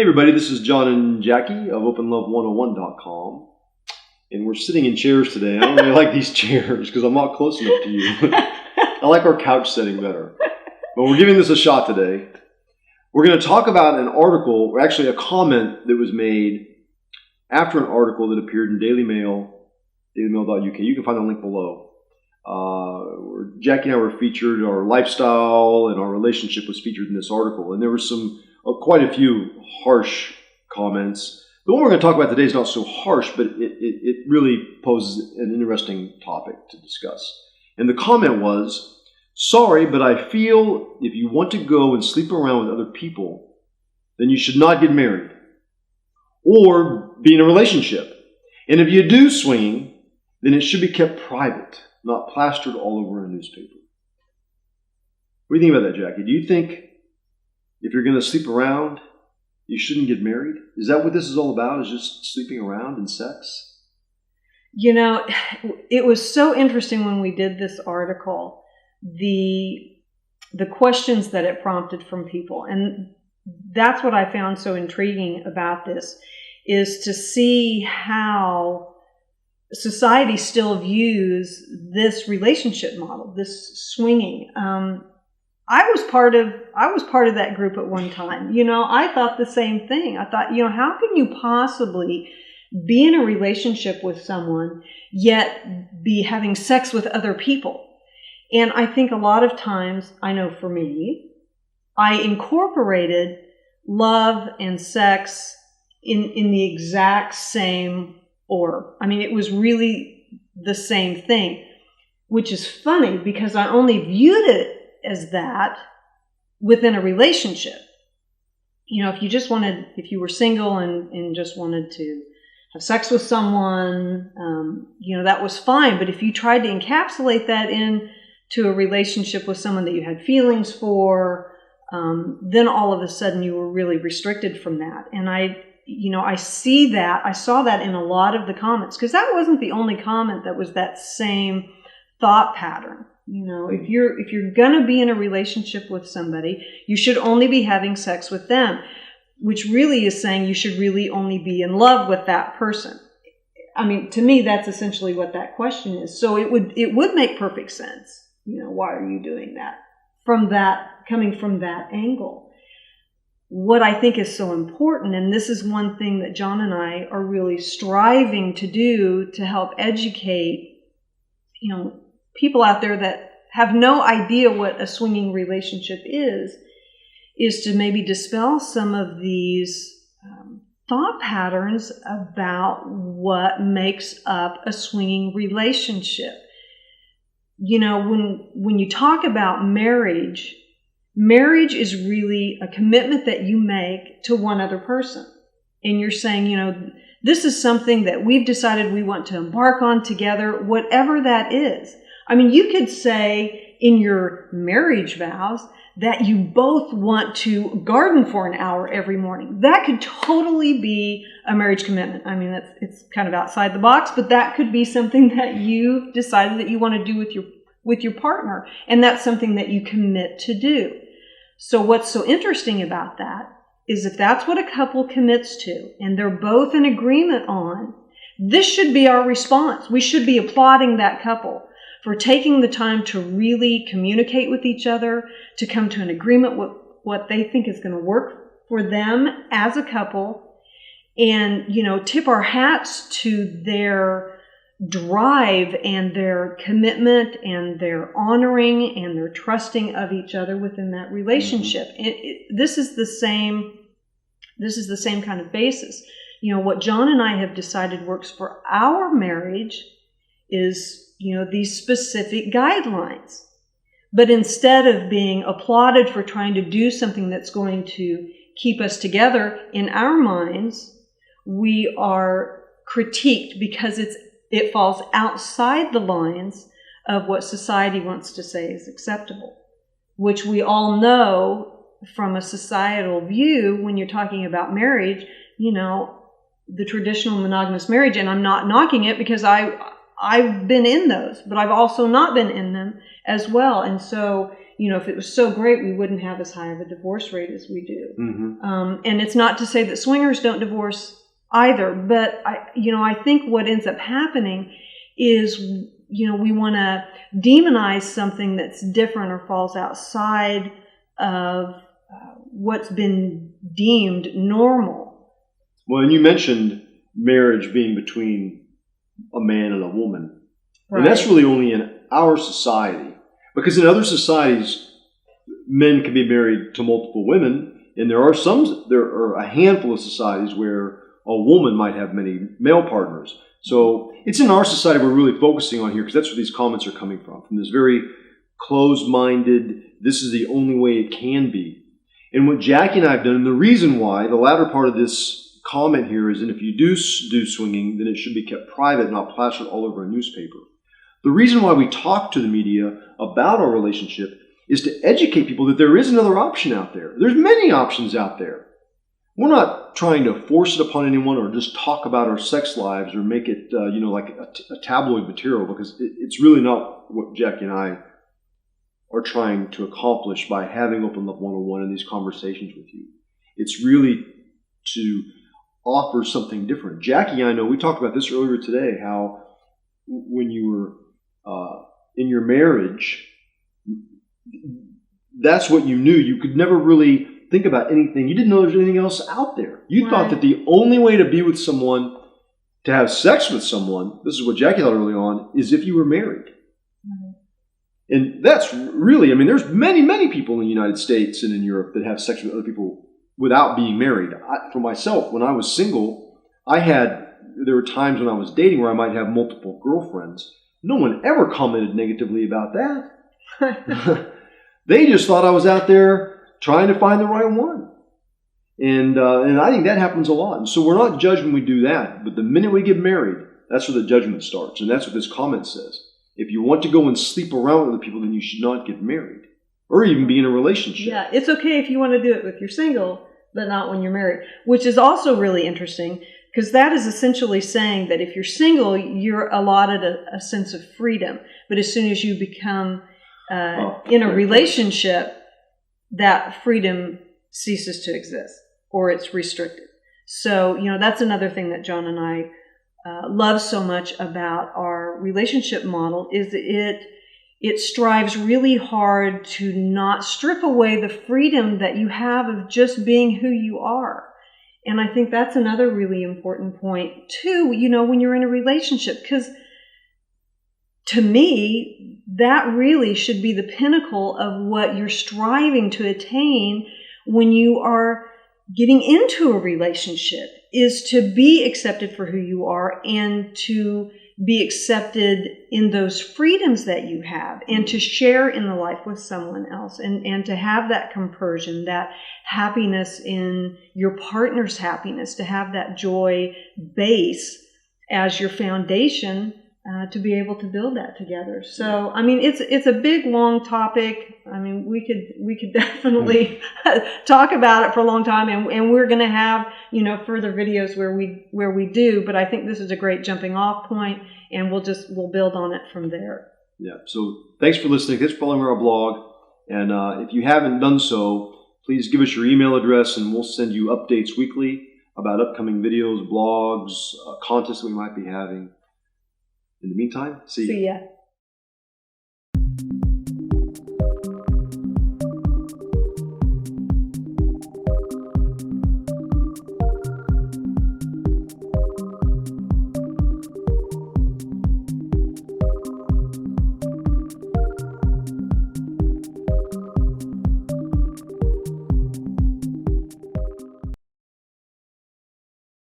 Hey everybody, this is John and Jackie of OpenLove101.com, and we're sitting in chairs today. I don't really like these chairs because I'm not close enough to you. I like our couch setting better. But we're giving this a shot today. We're going to talk about an article, or actually a comment that was made after an article that appeared in DailyMail, dailymail.uk. You can find the link below. Where Jackie and I were featured, our lifestyle and our relationship was featured in this article, and there were quite a few harsh comments. The one we're going to talk about today is not so harsh, but it really poses an interesting topic to discuss. And the comment was, "Sorry, but I feel if you want to go and sleep around with other people, then you should not get married or be in a relationship. And if you do swing, then it should be kept private, not plastered all over a newspaper." What do you think about that, Jackie? Do you think if you're going to sleep around, you shouldn't get married? Is that what this is all about, is just sleeping around and sex? You know, it was so interesting when we did this article, the questions that it prompted from people. And that's what I found so intriguing about this, is to see how society still views this relationship model, this swinging. I was part of that group at one time. You know, I thought the same thing. I thought, you know, how can you possibly be in a relationship with someone yet be having sex with other people? And I think a lot of times, I know for me, I incorporated love and sex in the exact same order. I mean, it was really the same thing, which is funny because I only viewed it as that within a relationship. You know, if you were single and just wanted to have sex with someone, you know, that was fine. But if you tried to encapsulate that into a relationship with someone that you had feelings for, then all of a sudden you were really restricted from that. And I saw that in a lot of the comments, because that wasn't the only comment that was that same thought pattern. You know, if you're going to be in a relationship with somebody, you should only be having sex with them, which really is saying you should really only be in love with that person. I mean, to me, that's essentially what that question is. So it would make perfect sense. You know, why are you doing that? Coming from that angle. What I think is so important, and this is one thing that John and I are really striving to do to help educate, you know, people out there that have no idea what a swinging relationship is to maybe dispel some of these thought patterns about what makes up a swinging relationship. You know, when you talk about marriage is really a commitment that you make to one other person. And you're saying, you know, this is something that we've decided we want to embark on together, whatever that is. I mean, you could say in your marriage vows that you both want to garden for an hour every morning. That could totally be a marriage commitment. I mean, it's kind of outside the box, but that could be something that you decided that you want to do with your partner, and that's something that you commit to do. So what's so interesting about that is if that's what a couple commits to, and they're both in agreement on, this should be our response. We should be applauding that couple for taking the time to really communicate with each other, to come to an agreement with what they think is going to work for them as a couple, and, you know, tip our hats to their drive and their commitment and their honoring and their trusting of each other within that relationship. Mm-hmm. This is the same kind of basis. You know, what John and I have decided works for our marriage is, you know, these specific guidelines. But instead of being applauded for trying to do something that's going to keep us together, in our minds, we are critiqued because it falls outside the lines of what society wants to say is acceptable, which we all know from a societal view when you're talking about marriage, you know, the traditional monogamous marriage, and I'm not knocking it because I've been in those, but I've also not been in them. as well. And so, if it was so great, we wouldn't have as high of a divorce rate as we do. Mm-hmm. And it's not to say that swingers don't divorce either, but I think what ends up happening is, we want to demonize something that's different or falls outside of what's been deemed normal. Well, and you mentioned marriage being between a man and a woman. Right. And that's really only in our society. Because in other societies, men can be married to multiple women, and there are a handful of societies where a woman might have many male partners. So it's in our society we're really focusing on here, because that's where these comments are coming from this very closed-minded, this is the only way it can be. And what Jackie and I have done, and the reason why, the latter part of this comment here is, and if you do swinging, then it should be kept private, not plastered all over a newspaper. The reason why we talk to the media about our relationship is to educate people that there is another option out there. There's many options out there. We're not trying to force it upon anyone or just talk about our sex lives or make it, like a tabloid material, because it's really not what Jackie and I are trying to accomplish by having Open Love 101 and these conversations with you. It's really to offer something different. Jackie, I know we talked about this earlier today, how when you were in your marriage, that's what you knew. You could never really think about anything. You didn't know there was anything else out there. You thought that the only way to be with someone, to have sex with someone, this is what Jackie thought early on, is if you were married. Mm-hmm. And that's really, there's many, many people in the United States and in Europe that have sex with other people without being married. For myself, when I was single, there were times when I was dating where I might have multiple girlfriends. No one ever commented negatively about that. They just thought I was out there trying to find the right one. And I think that happens a lot. And so we're not judged when we do that. But the minute we get married, that's where the judgment starts. And that's what this comment says. If you want to go and sleep around with other people, then you should not get married or even be in a relationship. Yeah, it's okay if you want to do it if you're single, but not when you're married, which is also really interesting, because that is essentially saying that if you're single, you're allotted a sense of freedom. But as soon as you become in a relationship, that freedom ceases to exist or it's restricted. So, that's another thing that John and I love so much about our relationship model is it strives really hard to not strip away the freedom that you have of just being who you are. And I think that's another really important point too, when you're in a relationship, because to me, that really should be the pinnacle of what you're striving to attain when you are getting into a relationship, is to be accepted for who you are and to be accepted in those freedoms that you have and to share in the life with someone else and to have that compersion, that happiness in your partner's happiness, to have that joy base as your foundation to be able to build that together. So, it's a big, long topic. We could definitely talk about it for a long time, and we're going to have, further videos where we do, but I think this is a great jumping off point, and we'll build on it from there. Yeah. So thanks for listening. Thanks for following our blog. And if you haven't done so, please give us your email address, and we'll send you updates weekly about upcoming videos, blogs, contests we might be having. In the meantime, see ya.